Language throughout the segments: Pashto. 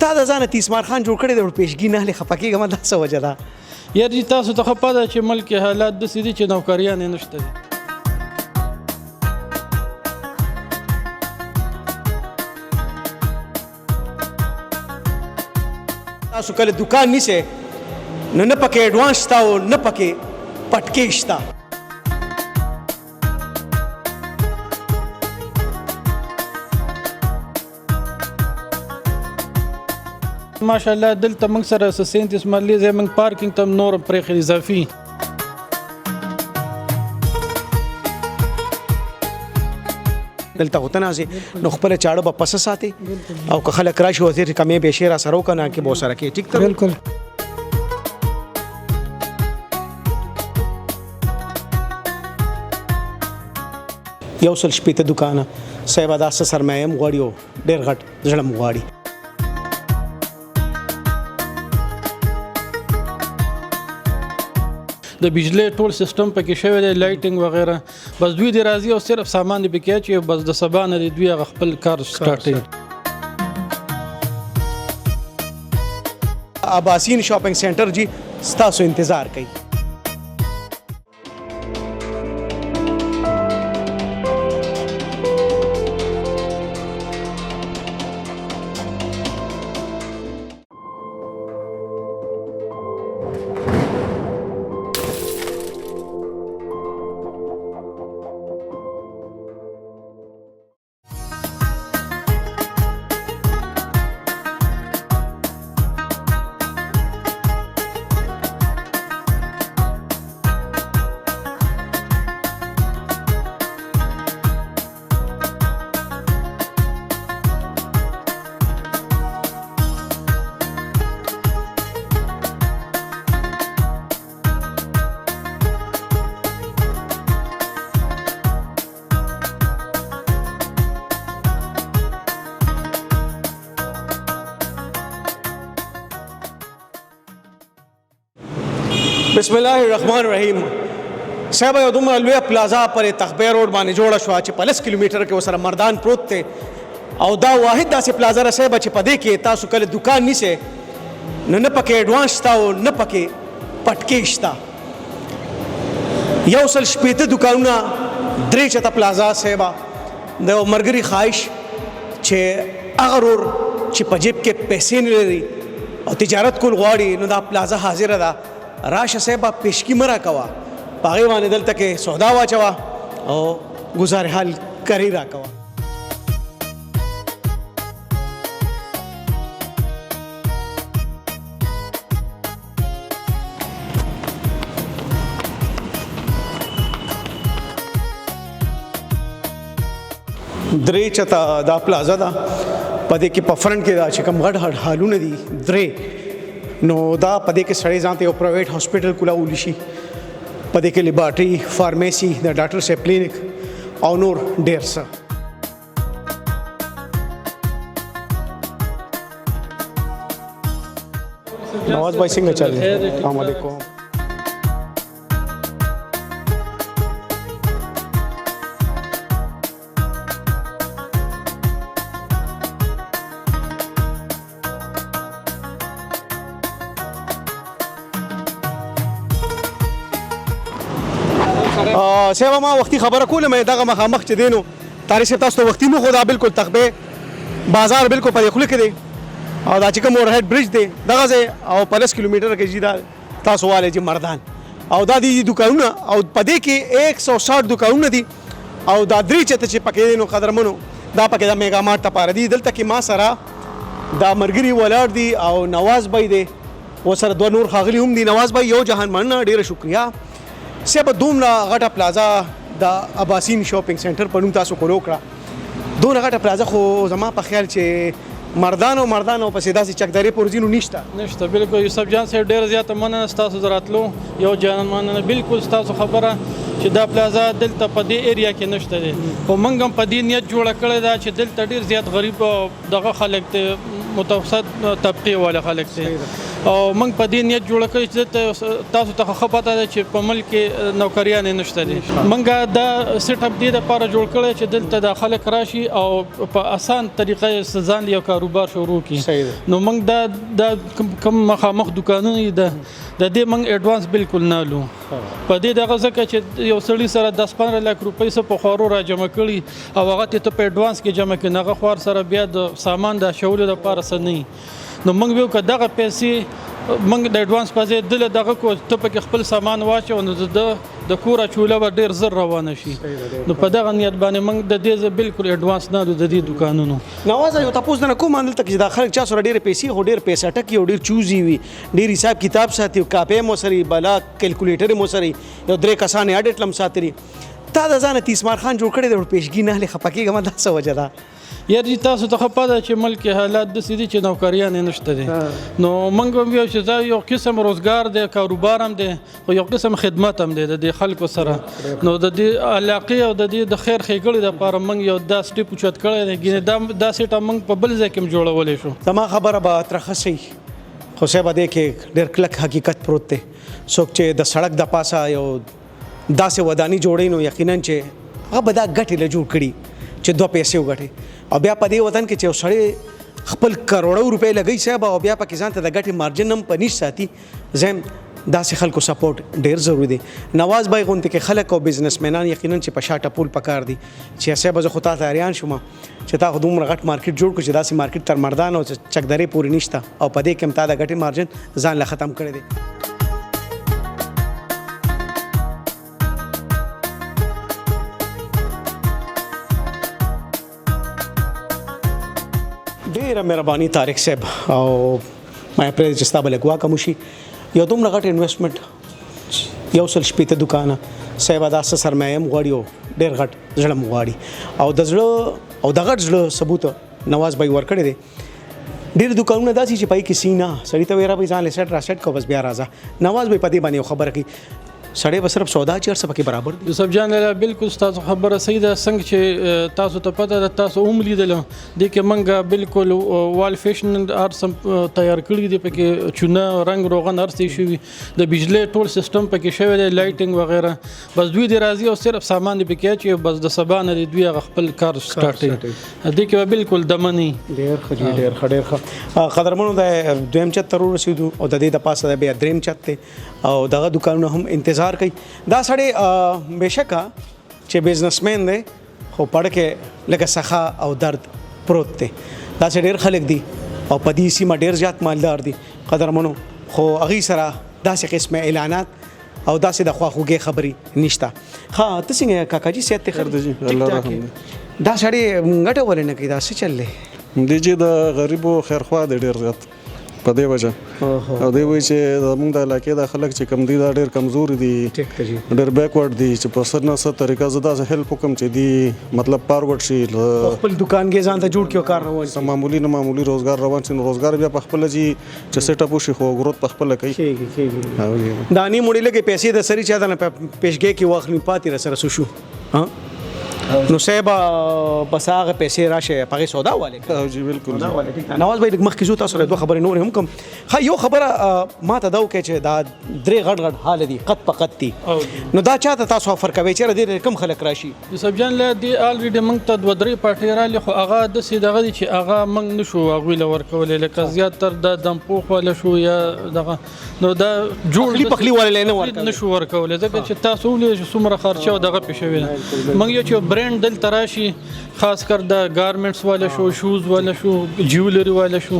تا د ځانه تیسمار خان جوړ کړی دی ور پیشګي نه هلې خفه کېږم دا څه وجه ده یار جي تاسو ته خو پته چې ملک حالات داسې دي چې نوکریان یې نشته دي تاسو کله دکان نیسئ نو نه پکې ایډوانس شته او نه پکې پټکې شته ماشاءالله دلته موږ سره 37 مرلې ځای موږ پارکینګ ته نور پرېښی اضافي دلته غوته ناسې نو خپله چاړه به پسه ساتي او که خلک راشي وزیر کمې بیشې را سره وکړه نه کې به ورسره کې ټیک ته بالکل یو سل شپېته دوکانه صاحبه دا څه سرمایه هم غواړي او ډېر غټ زړه هم غواړي د بجلی ټول سیستم پکې شوی دی لایټینګ وغیره بس دوی دی راځي او صرف سامان دی پکې اچوي بس د سبا نه دی دوی هغه خپل کار سټارټوي اباسین شاپنګ سینټر جی ستاسو انتظار کوي بسم الله الرحمن الرحیم صاحب یو دومره لویه پلازا پر تخبیر روډ باندې جوړه شوه چې په 10 کیلومیټر کې ورسره مردان پروت دی او دا واحد داسې پلازا ده صاحب چې په دې کې تاسو کله دکان نیسئ نو نه پکې ایډوانس شته او نه پکې پټکې شته یو سل شپېته دوکانونه درې چته پلازا صاحب د یو ملګري خواهش چې هغه ورور چې په جیب کې پیسې نه لري او تجارت کول غواړي نو دا پلازا حاضره ده راشه صاحب پیشکی مرا کوا پاغي باندې دلته کې سودا واچوا او گزار حال کری را کوا درې چتا دا پلازا دا پدې کې په فرنٹ کې دا چې کوم غټ غټ حالونه دي درې نو دا پدې کې سړی ځان ته یو پرایویټ هاسپټل کولاولی شي پدې کې لیبارټري فارمیسي د ډاکټر صاحب کلینیک او نور ډېر څه نواز بھائی څنګه چل رہی السلام علیکم صاحب ما وختي خبره کوله مې دغه مخامخ چې دینو تاریخ صاحب تاسو ته وختي مو خو دا بالکل تخبه بازار بالکل په خله کې دی او دا چې کوم اور هډ برج دی دغه ځای او 50 کیلومتر کې جیدا تاسو والے چې مردان او دا دي دکانونه او په دې کې 160 دکانونه دي او دا درې چته چې پکې دي نو قدرمنو دا پکې دا میگا مارټ ته پاره دي دلته کې ما سره دا مرګري ولاړ دي او نواز بھائی دی وسره دوه نور خاغلی هم دي نواز بھائی یو جهان مننه ډیره شکریا صاحب دومره غټه پلازا د اباسین شاپنګ سینټر په نوم تاسو کولو کړه دومره غټه پلازا خو زما په خیال چې مردان او پسې داسې چکدارې پورځینو نشته بالکل یوسف جان صاحب ډېر زیاته مننه ستاسو د راتلو یو جان مننه بالکل ستاسو خبره چې دا پلازا دلته په دې ایریا کې نشته دی خو موږ هم په دې نیت جوړه کړې ده چې دلته ډېر زیات غریب دغه خلک دی متوسط طبقې والا خلک دی او موږ په دې نیت جوړ کړی چې تاسو ته خو پته ده چې په ملک کې نوکریان نشته دي. موږ دا سیټ اپ دې لپاره جوړ کړی چې دلته د خلک راشي او په اسان طریقې ځان یو کاروبار شروع کړي. نو موږ دا کم مخامخ دکانونه ده د دې موږ ایڈوانس بالکل نه لو په دې دغه ځکه چې یو سړی سره 10-15 لک روپۍ څه په خورو را جمع کړي او هغه ته په ایڈوانس کې جمع کړي هغه خور سره بیا د سامان د شولو لپاره څه نه. نو موږ ویو که دغه پیسې موږ د ایڈوانس په ځای دله دغه کو ته پکې خپل سامان واچو نو د کور چوله به ډیر زر روانه شي. نو په دغه نیت باندې موږ د دې بالکل ایڈوانس نه د دې دکانونو. نواز یو تاسو نه کوم اندل تک دا خلک چا سره ډیر پیسې هو ډیر پیسې ټکی او ډیر چوزي وي ډیر حساب کتاب ساتي کاپې مو سره بلا کیلکولیټر مو سره یو درې کسانه اډیټ لم ساتري تا د ځان تیسمار خان جوړ کړی د پیشګی نه لخه پکې غم د څه وجه ده یاري تاسو ته خو پته چې ملک حالات د سړي چې نوکریان نشته دي. نو موږ هم یو چې دا یو قسم روزګار دی کاروبار هم دی او یو قسم خدمت هم دی د خلکو سره. نو د دې علاقې او د دې د خیر ښېګړې لپاره موږ یو دا سټیپ اوچت کړی دی ګینې دا سیټه موږ په بل ځای کې هم جوړولی شو. زما خبره به ترخصي خو صاحب دې کې ډېر کلک حقیقت پروت دی. څوک چې د سړک د پاسه یو داسې وداني جوړوي نو یقینا چې هغه به دا ګټې له جوړ کړي چې 2 پیسې وګټي او بیا په دې وطن کې چې سړی خپل کروڑو روپۍ لګي صاحب او بیا پکې ځان ته د ګټې مارجن هم په نش ساتي زم داسې خلکو سپورټ ډیر ضروری دی. نواز بای غونډه کې خلک او بزنسمنان یقینا چې په شاټه پول پکار دي چې صاحب زه خو ته تیاریان شوم چې تا خو دومره غټ مارکیټ جوړ کړ چې داسې مارکیټ تر مردان او چکدرې پورې نشته او په دې کې هم تا د ګټې مارجن ځان له ختم کړی دی. ډیره مهرباني طارق صاحب او ما پرې چې ستا به لګوا کوم شي یو دومره غټ انویسټمنټ یو سل شپېته دکانه صاحب دا سرمایه هم غواړي او ډېر غټ زړه هم غواړي او د زړه او د غټ زړه ثبوت نواز بھائی ورکړی دی. ډېر دکانونه داسې چې پای کې سینا سړی ته ویرا به ځان له سټ را سټ کو بس بیا راځه. نواز بھائی په دې باندې خبره کوي سړی به صرف سودا چیر څه پکې برابر دي. یوسف جان بالکل تاسو خبره صحیح ده څنګه چې تاسو ته پته ده تاسو هم لیدل دي کې منګه بالکل وال فیشن ارسم تیار کړی دي پکې چونه رنگ روغن ارسي شوی د بجلی ټول سیستم پکې شوی دی لایټینګ وغیرہ بس دوی دی راځي او صرف سامان دی پکې چې بس د سبا نه دوی خپل کار سٹارټ دي کې بالکل دمنی ډیر خجی ډیر خډیر قدرمنو د دویم چت تر رسیدو او د دې د پاسه د بیا دریم چت او دغه دکانونه هم انتظار کوي. دا سړی بېشکه چې بزنسمین دی خو پړ کې لکه سخا او درد پروت دی. دا چې ډېر خلک دي او په دې سیمه ډېر زیات مالدار دي قدرمنو خو هغوی سره داسې قسمه اعلانات او داسې د خواخوږۍ خبرې نشته. ښه ته څنګه کاکاجي صحت دی خیر دی دا سړی ګټه ولې نه کوي دا څه چل دی دی چې د غریبو خیرخوا دی ډېر زیات په دې وجه او دی وایي چې زموږ د علاقې د خلک چې کم دي دا ډېر کمزوري دي ډېر بیکورډ دي چې په څه نه څه طریقه زه داسې هیلپ وکړم چې دی مطلب فارورډ شي خپل دکان کې ځان ته جوړ کړو کار روان شي معمولی نه معمولی روزګار روان شي نو روزګار بیا په خپله چې سیټ اپ وشي خو ګروت په خپله کوي. دا نیم وړي لګې پیسې د سړي چا د پیشګۍ کې واخلي پاتې را سره شو نو صاحب بس هغه پیسې راشه پغې سودا والے جی بالکل نواز بھائی مخکې زو تاسو دوه خبرې نور هم کوم. ها یو خبره ما ته دا وکړه چې دا درې غټ غټ حال دي قد په قد دي نو دا چاته تاسو افر کوي چې دې کم خلک راشي. یوسف جان له دې الریډي موږ ته 2-3 پارټي را خو هغه د سیدغه دي چې هغه موږ نشو هغه له ورکولې لکه زیات تر د دمپوخ ولا شو یا دغه نو دا جوړ پخلی ولا نه ورکول نشو ورکولې ځکه چې تاسو ولې څومره خرچه او دغه پېښوي موږ یو چې برند دل تراشي خاص کر د گارمنټس والا شو شوز والا شو جیولری والا شو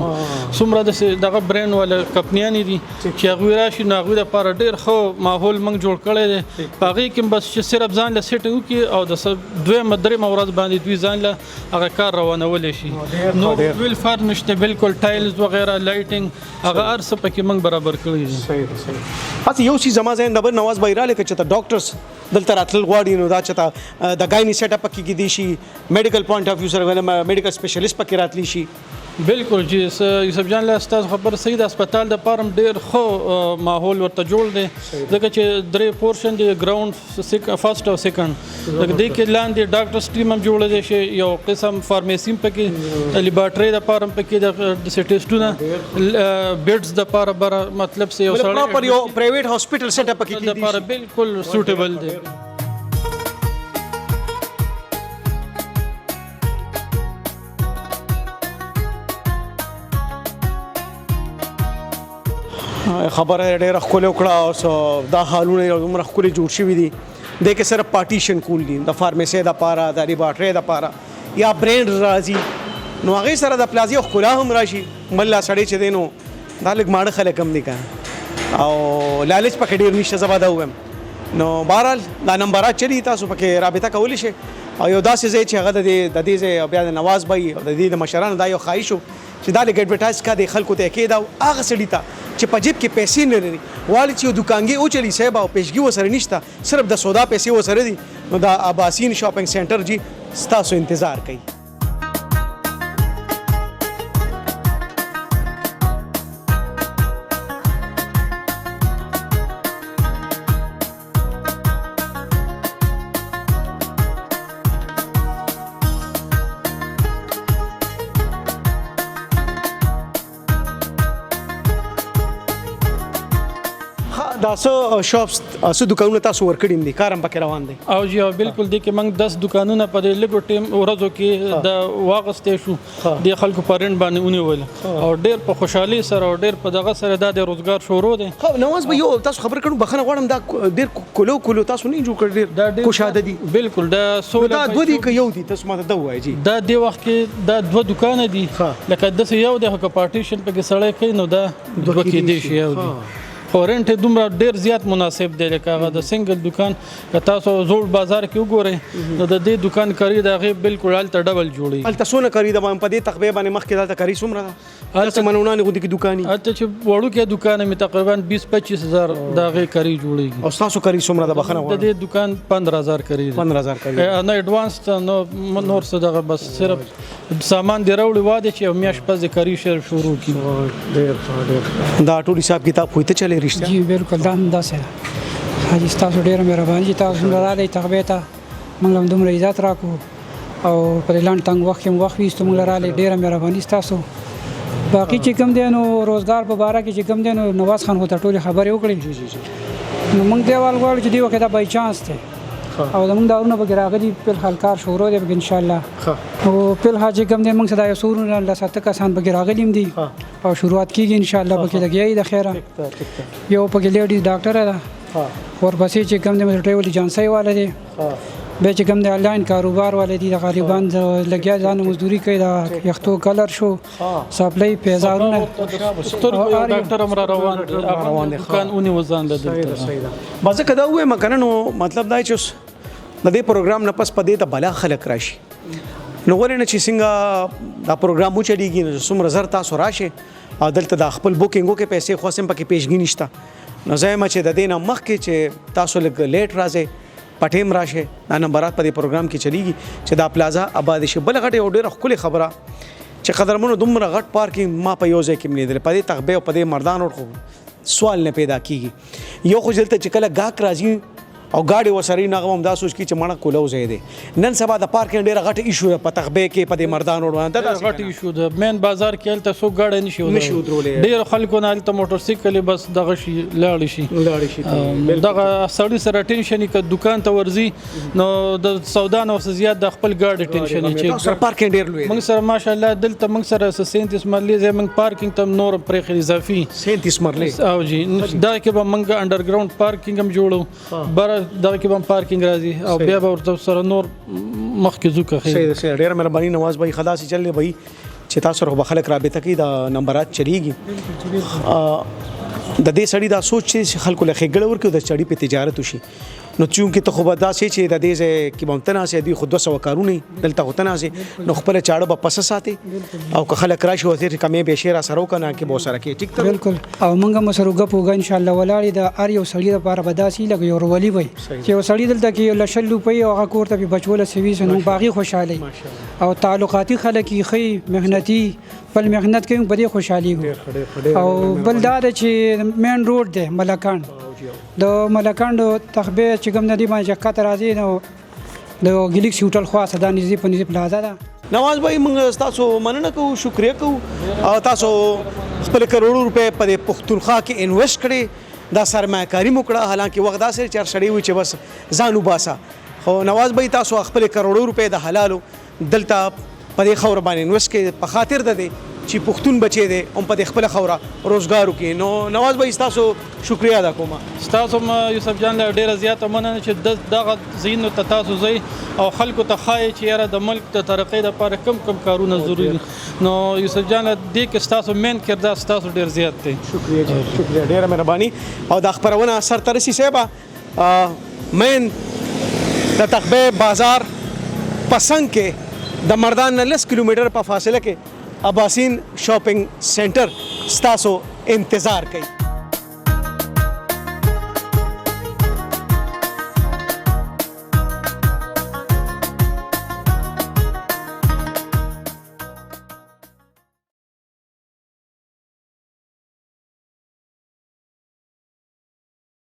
څومره دغه برند والا کمپنیان دي چې هغه راشي نو هغه لپاره ډیر خو ماحول موږ جوړ کړی دی هغه کې بس چې صرف ځان له سیټ وکي او د دوه مدرې مورز باندې دوی ځان له هغه کار روانول شي نو ویل فرنشته بالکل ټایلز وغیرہ لایټینګ هغه ارس پکې موږ برابر کړی دي. صحیح اته یو شی زما ځین د نواز بای را لکه چې ته ډاکټرز دلته راتل غواړي نو دا چې د ګایني سیټ اپ کې دي شي میډیکل پوینټ اف ویو سره میډیکل سپیشلیست پکې راتلی شي بالکل چې یوسف جان له استاد خبر صحیح د هسپتال د پاره ډیر خو ماحول ورته جوړ دی ځکه چې درې پورشن دی ګراوند فرست او سیکنډ د دې کې لاندې ډاکټرز ټیم هم جوړ دی چې یو قسم فارمیسي پکې لیبارټري د پاره پکې د سټیسټونه بیډز د پاره بر مطلب سه یو سره پراپر یو پرایویټ هاسپټل سیټ اپ کې د پاره بالکل سوټیبل دی خبره ډېره ښکلې وکړه او دا حالونه یو دومره ښکلې جوړ شوي دي دې کې صرف پارټیشن کول دي د فارمیسۍ دپاره د لیبارټرۍ دپاره یا برینډ راځي نو هغې سره د پلازي ښکلا هم راشي بل لا سړی چې دی نو دا لږ ماړه خلک هم دي که او لالچ پکې ډېر نشته زه به دا ووایم نو بهرحال دا نمبرات چلی تاسو پکې رابطه کولی شئ او یو داسې ځای چې هغه د دې ځای بیا د نواز بھاي او د دې د مشرانو دا یو خواهش و چې دا لږ اډورټایز کا د خلکو ته کېده او هغه سړي ته چې په جیب کې پیسې نه لري والي چې یو دوکانګي اوچلي صاحب او پیشګي ورسره نشته صرف د سودا پیسې ورسره دي نو دا اباسین شاپینګ سنټر جی ستاسو انتظار کوي دا څه شاپس څه دوکانونه تاسو ورکړي دي کار هم پکې روان دی او جی بالکل دی کې موږ 10 دکانونه په دې لګو ټیم ورځو کې د واغستې شو د خلکو پرند باندې ونیول او ډېر په خوشحالي سره او ډېر په دغه سره د روزګار شروع دی خو نواز به یو تاسو خبر کړو بخنه غواړم دا ډېر کولو تاسو نه جوړ کړ ډېر خوشاده دي بالکل دا سوله دا دوه دي که یو دي تاسو ماته دا وایي جی دا د وخت کې دا دوه دکان دي لکه د یو د پارټیشن په کې سړی کوي نو دا دوه کې دي شي یو دي خورنټ دومره ډیر زیات مناسب دی لکه هغه د سنگل دکان که تاسو زوړ بازار کې وګورئ نو د دې دکان کاری د هغې بالکل هلته ډبل جوړي هلته څونه کاري ده په دې تقبې باندې مخکې دلته کاري څومره ده هلته منونانې غوندې کې دوکاني هلته چې وړوکی دوکان مې تقریبا 20-25 هزار د هغې کاري جوړېږي او ستاسو کاري څومره ده بخښنه د دې دکان 15,000 کاري 15,000 کاري نه ایډوانس نو نور څه دغه بس صرف سامان دی راوړي واده چې یو میاشت پس د کاري شروع کړي ډېر دا ټول حساب کتاب خو ته چلې رښتیا جی بالکل دا هم داسې ده حاجي ستاسو ډېره مهرباني چې تاسو موږ راغلی تقبې ته موږ هم دومره عزت راکړو او په دې لنډ تنګ وخت کې هم وخت ویستو موږ راغلی ډېره مهرباني ستاسو باقي چې کوم دی نو روزګار په باره کې چې کوم دی نو نواز خان خو ته ټولې خبرې وکړې نو موږ دیوال غواړو چې دې وخت دا بای چانس دی او زموږ دارونه پکې راغلي فلحال کار شروع دی پکې انشاءالله او فلحال چې کوم دی موږ څه دا یو سورونه لساته کسان پکې راغلي هم دي او شروعات کېږي انشاءالله پکې لګیا د خیره یو پکې لیډیز ډاکټره ده ورپسې چې کوم دی ټریول ایجنسۍ والا دی بیا چې کوم دی آنلاین کاروبار والا دي د غریبان لګیا ځان مزدوري کوي د یختو کلر شو سپلای پیزارونه ډاکټر امر روان دي دکان اونې وزان ده بازه کدا وې مکنه نو مطلب دا چې د دې پروګرام نه پس پدې ته بلا خلک راشي نو ولې نه چې څنګه دا پروګرام مو چلیږي نو څومره زر تاسو راشه او دلته د خپل بوکینګو کې پیسې خو سم پکې پیشګی نشته نو زه چې د دې نه مخکې چې تاسو لږ لیټ راځي پټیم راشه دا نمبرات په دې پروګرام کې چلیږي چې دا پلازا آباد شي بل غټه او ډېره ښکلې خبره چې قدرمنو دومره غټ پارکینګ ما په یو ځای کې ملیدل په دې تقبې او په دې مردان ورخو سوال نه پیدا کیږي یو خو دلته چې کله گاک راځي او گاډي وسري نغم هم دا سوچ کی چې مړه کولو ځای دی نن سبا د پارکینګ ډیره غټه ایشو په تخبه کې په دې مردان وړاندې دا غټه ایشو ده مین بازار کې تل څو گاډي نشي ودرولې ډیر خلکو نه تل موټر سایکل بس دغه شي لاړ شي دغه سړی سره ټینشن کې دکان ته ورزي نو د سودا نو زیات د خپل گاډي ټینشن چې سره پارکینګ ډیر لوی موږ سره ماشاءالله دلته موږ سره 37 مرلې زموږ پارکینګ ته نور پرې اضافي 37 مرلې او جی دا کې به موږ انډرګراوند پارکینګ هم جوړو بر دا کې به پارکینګ راځي او بیا به ورته سره نور مخکې ځو که صحیح ډېره مهرباني نواز بھائی خلاص چلې بھائی چې تاسو سره خلک رابطه کوي دا نمبرات چلیږي د دې سړي دا سوچ چې خلکو له ښېګړه ورکړي د چړي په تجارت وشي نو چونکې ته خو به داسې چې د دې ځای کې به هم ته ناستې دوی خو 200 کارونه دلته خو ته ناستې نو خپله چاړه به پسه ساتې او که خلک راشي ورته کمې پیسې را سره وکړه کې به ورسره کې ټیک ته بالکل او موږ هم سره ګپ وکړو انشاءالله ولاړې د هر یو سړي لپاره به داسې لکه یو ورولي وي چې یو سړي دلته کې یو لشل روپۍ او هغه کور ته پې بچوله سوي نو باغي خوشحالي او تعلقاتي خلک یې ښه محنتي بل محنت کوي په دې خوشحالي او بل دا ده چې مین روډ دی ملکان د ملکان تخبه چې کوم ندی باندې کته راځي نو د ګلیکسي هوټل خوا صدا نږدې په نږدې پلازا ده نواز بھائی موږ تاسو مننه کوو شکریه کوو او تاسو خپل کروڑو روپے په پښتونخوا کې انویسټ کړي دا سرمایه‌کاري مو کړه حالانکه وخت داسې چر شړې وي چې بس ځان وباسه خو نواز بھائی تاسو خپل کروڑو روپے د حلالو دلته په دې خور باندې انویسټ کړي په خاطر ده چې پښتون بچي دي هم په خپل خوره روزګار وکړي نو نواز بھائی تاسو شکریہ ادا کوم تاسو یوسف جان له ډیره زیاته مننه چې دغه زینو ته تاسو زی او خلکو ته خای چې یاره د ملک د ترقۍ لپاره کم کارونه ضروري نو یوسف جان دې کې تاسو مین کردار تاسو ډیر زیات دی شکریہ ډیره مهرباني او د خبرونه سر ترسي صاحب مین د تخبه بازار پسنګ کې د مردان نه 10 کیلومتر په فاصله کې اباسین شاپینګ سینټر ستاسو انتظار کوي